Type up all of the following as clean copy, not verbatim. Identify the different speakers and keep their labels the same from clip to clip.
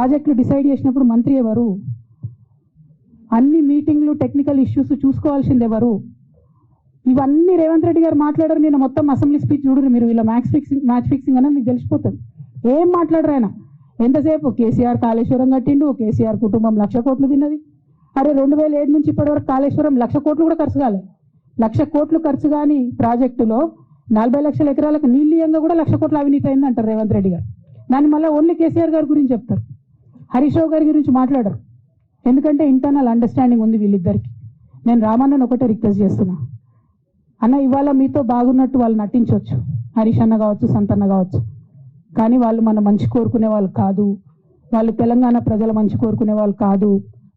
Speaker 1: ప్రాజెక్టులు డిసైడ్ చేసినప్పుడు మంత్రి ఎవరు? అన్ని మీటింగ్లు టెక్నికల్ ఇష్యూస్ చూసుకోవాల్సింది ఎవరు? ఇవన్నీ రేవంత్ రెడ్డి గారు మాట్లాడారు. నేను మొత్తం అసెంబ్లీ స్పీచ్ చూడరు మీరు, ఇలా మ్యాచ్ ఫిక్సింగ్ అనేది మీకు తెలిసిపోతుంది. ఏం మాట్లాడరు ఆయన. ఎంతసేపు కేసీఆర్ కాళేశ్వరం కట్టిండు, కేసీఆర్ కుటుంబం 1,00,000 కోట్లు తిన్నది. అరే 2007 నుంచి ఇప్పటివరకు కాళేశ్వరం 1,00,000 కోట్లు కూడా ఖర్చు కాలేదు. 1,00,000 కోట్లు ఖర్చు కాని ప్రాజెక్టులో 40 లక్షల ఎకరాలకు నీళ్ళియంగా కూడా 1,00,000 కోట్ల అవినీతి అయింది అంటారు రేవంత్ రెడ్డి గారు. దాన్ని మళ్ళీ ఓన్లీ కేసీఆర్ గారి గురించి చెప్తారు, హరీష్ రావు గారి గురించి మాట్లాడరు. ఎందుకంటే ఇంటర్నల్ అండర్స్టాండింగ్ ఉంది వీళ్ళిద్దరికి. నేను రామన్నను ఒకటే రిక్వెస్ట్ చేస్తున్నా, అన్న ఇవాళ మీతో బాగున్నట్టు వాళ్ళు నటించవచ్చు, హరీష్ అన్న కావచ్చు, సంతన్న కావచ్చు, కానీ వాళ్ళు మన మంచి కోరుకునే వాళ్ళు కాదు. వాళ్ళు తెలంగాణ ప్రజల మంచి కోరుకునే వాళ్ళు కాదు.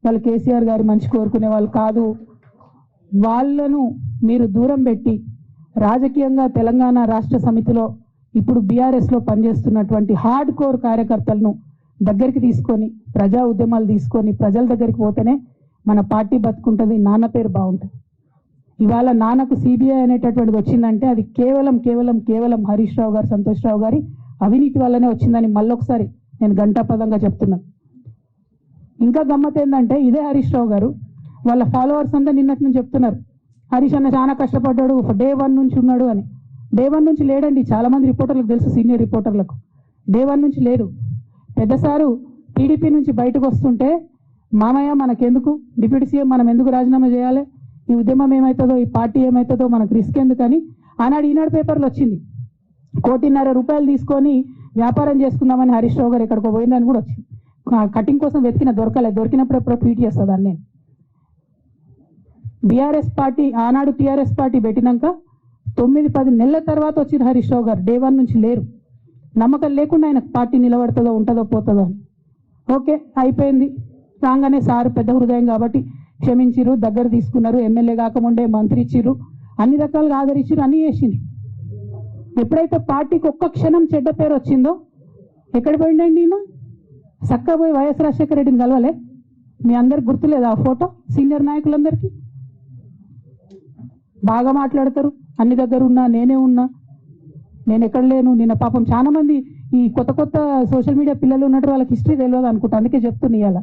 Speaker 1: వాళ్ళు కేసీఆర్ గారి మంచి కోరుకునే వాళ్ళు కాదు. వాళ్ళను మీరు దూరం పెట్టి రాజకీయంగా తెలంగాణ రాష్ట్ర సమితిలో ఇప్పుడు బీఆర్ఎస్లో పనిచేస్తున్నటువంటి హార్డ్ కోర్ కార్యకర్తలను దగ్గరికి తీసుకొని ప్రజా ఉద్యమాలు తీసుకొని ప్రజల దగ్గరికి పోతేనే మన పార్టీ బతుకుంటుంది, నాన్న పేరు బాగుంటుంది. ఇవాళ నాన్నకు సిబిఐ అనేటటువంటిది వచ్చిందంటే అది కేవలం హరీష్ రావు గారు, సంతోష్ రావు గారి అవినీతి వల్లనే వచ్చిందని మళ్ళొకసారి నేను ఘంటాపదంగా చెప్తున్నాను. ఇంకా గమ్మత్ ఏంటంటే ఇదే హరీష్ రావు గారు వాళ్ళ ఫాలోవర్స్ అంతా నిన్నటి నుంచి చెప్తున్నారు, హరీష్ అన్న చాలా కష్టపడ్డాడు, డే 1 నుంచి ఉన్నాడు అని. డే 1 నుంచి లేడండి. చాలా మంది రిపోర్టర్లకు తెలుసు, సీనియర్ రిపోర్టర్లకు డే 1 నుంచి లేదు. పెద్ద సారు టీడీపీ నుంచి బయటకు వస్తుంటే మామయ్య మనకెందుకు, డిప్యూటీ సీఎం మనం ఎందుకు రాజీనామా చేయాలి, ఈ ఉద్యమం ఏమవుతుందో, ఈ పార్టీ ఏమవుతుందో మనకు రిస్క్ ఎందుకని ఈనాడు పేపర్లో వచ్చింది. 1,50,00,000 రూపాయలు తీసుకొని వ్యాపారం చేసుకుందామని హరీష్ రావు గారు ఎక్కడికో పోయిందని కూడా వచ్చింది. కటింగ్ కోసం దొరికినప్పుడు ఎప్పుడో ట్వీట్ చేస్తుందని నేను. బీఆర్ఎస్ పార్టీ ఆనాడు టీఆర్ఎస్ పార్టీ పెట్టినాక 9-10 నెలల తర్వాత వచ్చింది హరీష్ రావు గారు. డే 1 నుంచి లేరు. నమ్మకం లేకుండా ఆయన పార్టీ నిలబడుతుందో ఉంటుందో పోతుందో అని. ఓకే అయిపోయింది. రాగానే సారు పెద్ద హృదయం కాబట్టి క్షమించిరు, దగ్గర తీసుకున్నారు, ఎమ్మెల్యే కాకముందే మంత్రి ఇచ్చిర్రు, అన్ని రకాలుగా ఆదరించిరు, అన్ని చేసిండ్రు. ఎప్పుడైతే పార్టీకి ఒక్క క్షణం చెడ్డ పేరు వచ్చిందో ఎక్కడ పోయిండండి ఈయన? చక్కగా పోయి వైఎస్ రాజశేఖర రెడ్డిని కలవలే? మీ అందరికి గుర్తులేదు ఆ ఫోటో? సీనియర్ నాయకులందరికీ బాగా మాట్లాడతారు, అన్ని దగ్గర ఉన్నా, నేనే ఉన్నా, నేను ఎక్కడ లేను. నిన్న పాపం చాలా మంది ఈ కొత్త సోషల్ మీడియా పిల్లలు ఉన్నట్టు వాళ్ళకి హిస్టరీ తెలియదు అనుకుంటా, అందుకే చెప్తున్నా ఇవాళ.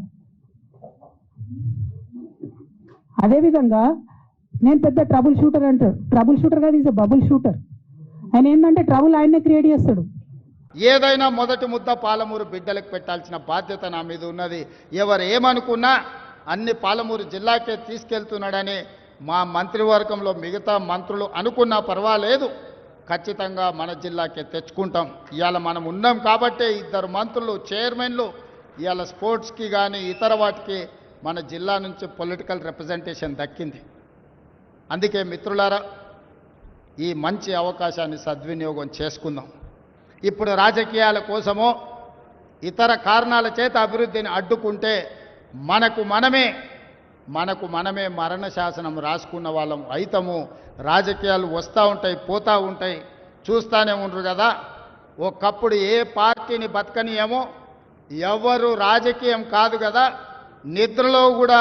Speaker 1: అదేవిధంగా నేను పెద్ద ట్రబుల్ షూటర్ అంటాడు. ట్రబుల్ షూటర్ కాదు, ఈజ్ బబుల్ షూటర్. ఆయన ఏంటంటే ట్రబుల్ ఆయన్నే క్రియేట్ చేస్తాడు.
Speaker 2: ఏదైనా మొదటి ముద్ద పాలమూరు బిడ్డలకు పెట్టాల్సిన బాధ్యత నా మీద ఉన్నది. ఎవరు ఏమనుకున్నా అన్ని పాలమూరు జిల్లాకే తీసుకెళ్తున్నాడని మా మంత్రివర్గంలో మిగతా మంత్రులు అనుకున్నా పర్వాలేదు, ఖచ్చితంగా మన జిల్లాకే తెచ్చుకుంటాం. ఇవాళ మనం ఉన్నాం కాబట్టే 2 మంత్రులు, చైర్మన్లు ఇవాళ స్పోర్ట్స్కి కానీ ఇతర వాటికి మన జిల్లా నుంచి పొలిటికల్ రిప్రజెంటేషన్ దక్కింది. అందుకే మిత్రులారా, ఈ మంచి అవకాశాన్ని సద్వినియోగం చేసుకుందాం. ఇప్పుడు రాజకీయాల కోసమో ఇతర కారణాల చేత అభివృద్ధిని అడ్డుకుంటే మనకు మనమే మరణ శాసనం రాసుకున్న వాళ్ళం అయితము. రాజకీయాలు వస్తూ ఉంటాయి, పోతూ ఉంటాయి, చూస్తూనే ఉండరు కదా. ఒకప్పుడు ఏ పార్టీని బతకనియేమో, ఎవరు రాజకీయం కాదు కదా, నిద్రలో కూడా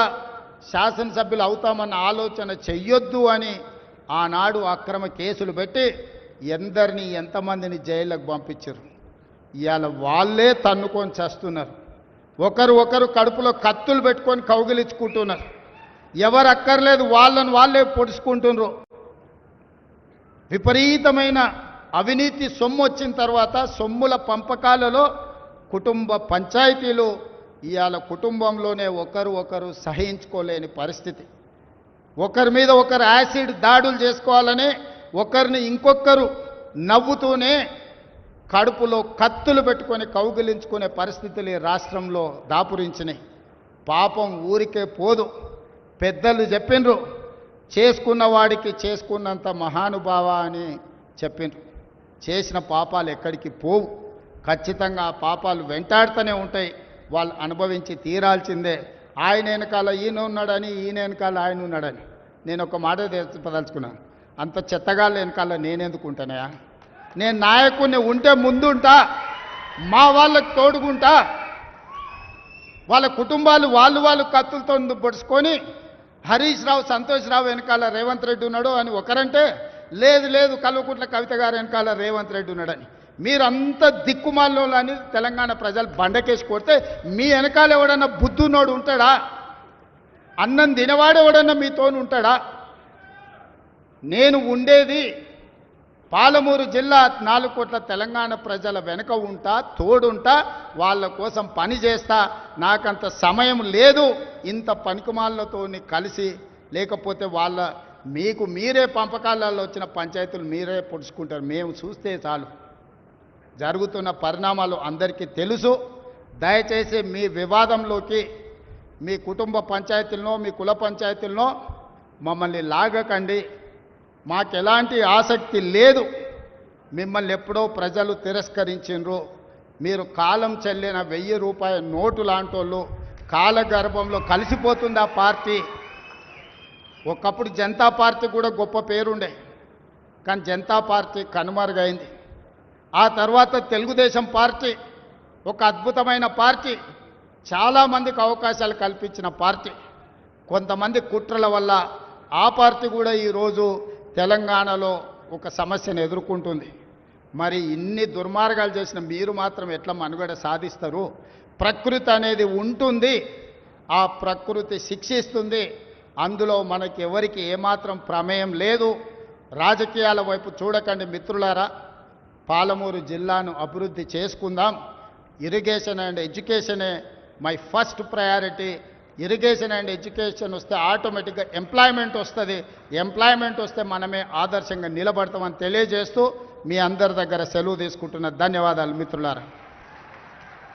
Speaker 2: శాసనసభ్యులు అవుతామన్న ఆలోచన చెయ్యొద్దు అని ఆనాడు అక్రమ కేసులు పెట్టి ఎంతమందిని జైళ్ళకు పంపించారు. ఇవాళ వాళ్ళే తన్నుకొని చేస్తున్నారు. ఒకరు కడుపులో కత్తులు పెట్టుకొని కౌగిలించుకుంటున్నారు. ఎవరు అక్కర్లేదు, వాళ్ళే పొడుచుకుంటున్నారు. విపరీతమైన అవినీతి సొమ్ము వచ్చిన తర్వాత సొమ్ముల పంపకాలలో కుటుంబ పంచాయతీలు ఇవాళ కుటుంబంలోనే ఒకరు సహించుకోలేని పరిస్థితి. ఒకరి మీద ఒకరు యాసిడ్ దాడులు చేసుకోవాలని ఒకరిని ఇంకొకరు నవ్వుతూనే కడుపులో కత్తులు పెట్టుకొని కౌగిలించుకునే పరిస్థితులు ఈ రాష్ట్రంలో దాపురించినాయి. పాపం ఊరికే పోదు. పెద్దలు చెప్పిండ్రు, చేసుకున్న వాడికి చేసుకున్నంత మహానుభావ అని చెప్పిండ్రు. చేసిన పాపాలు ఎక్కడికి పోవు, ఖచ్చితంగా ఆ పాపాలు వెంటాడుతూనే ఉంటాయి. వాళ్ళు అనుభవించి తీరాల్సిందే. ఆయన వెనకాల ఈయన ఉన్నాడని, ఈయన వెనకాల ఆయన ఉన్నాడని. నేను ఒక మాట చెప్పదలుచుకున్నాను, అంత చెత్తగాళ్ళ వెనకాల నేనెందుకు ఉంటానయా? నేను నాయకుడిని ఉంటే ముందుంటా, మా వాళ్ళకు తోడుకుంటా. వాళ్ళ కుటుంబాలు వాళ్ళు కత్తులతో పొడుచుకొని హరీష్ రావు, సంతోష్ రావు వెనకాల రేవంత్ రెడ్డి ఉన్నాడు అని ఒకరంటే, లేదు కల్వకుంట్ల కవిత గారు వెనకాల రేవంత్ రెడ్డి ఉన్నాడని. మీరంతా దిక్కుమాలని తెలంగాణ ప్రజలు బండకేసి కొడితే మీ వెనకాల ఎవడన్నా బుద్ధునోడు ఉంటాడా? అన్నం తినవాడు ఎవడన్నా మీతోని ఉంటాడా? నేను ఉండేది పాలమూరు జిల్లా 4 కోట్ల తెలంగాణ ప్రజల వెనుక ఉంటా, తోడుంటా, వాళ్ళ కోసం పని చేస్తా. నాకంత సమయం లేదు ఇంత పనికిమాలతోని కలిసి, లేకపోతే మీకు మీరే పంపకాలలో వచ్చిన పంచాయతీలు మీరే పొడుచుకుంటారు. మేము చూస్తే చాలు. జరుగుతున్న పరిణామాలు అందరికీ తెలుసు. దయచేసి మీ వివాదంలోకి మీ కుటుంబ పంచాయతీలనో మీ కుల పంచాయతీలనో మమ్మల్ని లాగకండి. మాకెలాంటి ఆసక్తి లేదు. మిమ్మల్ని ఎప్పుడో ప్రజలు తిరస్కరించిండ్రు. మీరు కాలం చెల్లిన 1000 రూపాయల నోటు లాంటోళ్ళు. కాలగర్భంలో కలిసిపోతుంది ఆ పార్టీ. ఒకప్పుడు జనతా పార్టీ కూడా గొప్ప పేరుండే, కానీ జనతా పార్టీ కనుమరుగైంది. ఆ తర్వాత తెలుగుదేశం పార్టీ ఒక అద్భుతమైన పార్టీ, చాలామందికి అవకాశాలు కల్పించిన పార్టీ. కొంతమంది కుట్రల వల్ల ఆ పార్టీ కూడా ఈరోజు తెలంగాణలో ఒక సమస్యను ఎదుర్కొంటుంది. మరి ఇన్ని దుర్మార్గాలు చేసిన మీరు మాత్రం ఎట్లా మనుగడ సాధిస్తారు? ప్రకృతి అనేది ఉంటుంది, ఆ ప్రకృతి శిక్షిస్తుంది. అందులో మనకి ఎవరికి ఏమాత్రం ప్రమేయం లేదు. రాజకీయాల వైపు చూడకండి మిత్రులారా. పాలమూరు జిల్లాను అభివృద్ధి చేసుకుందాం. ఇరిగేషన్ అండ్ ఎడ్యుకేషనే my first priority. Irrigation and education వస్తే ఆటోమేటిక్గా ఎంప్లాయ్మెంట్ వస్తుంది. ఎంప్లాయ్మెంట్ వస్తే మనమే ఆదర్శంగా నిలబడతామని తెలియజేస్తూ మీ అందరి దగ్గర సెలవు తీసుకుంటున్న ధన్యవాదాలు మిత్రులారా.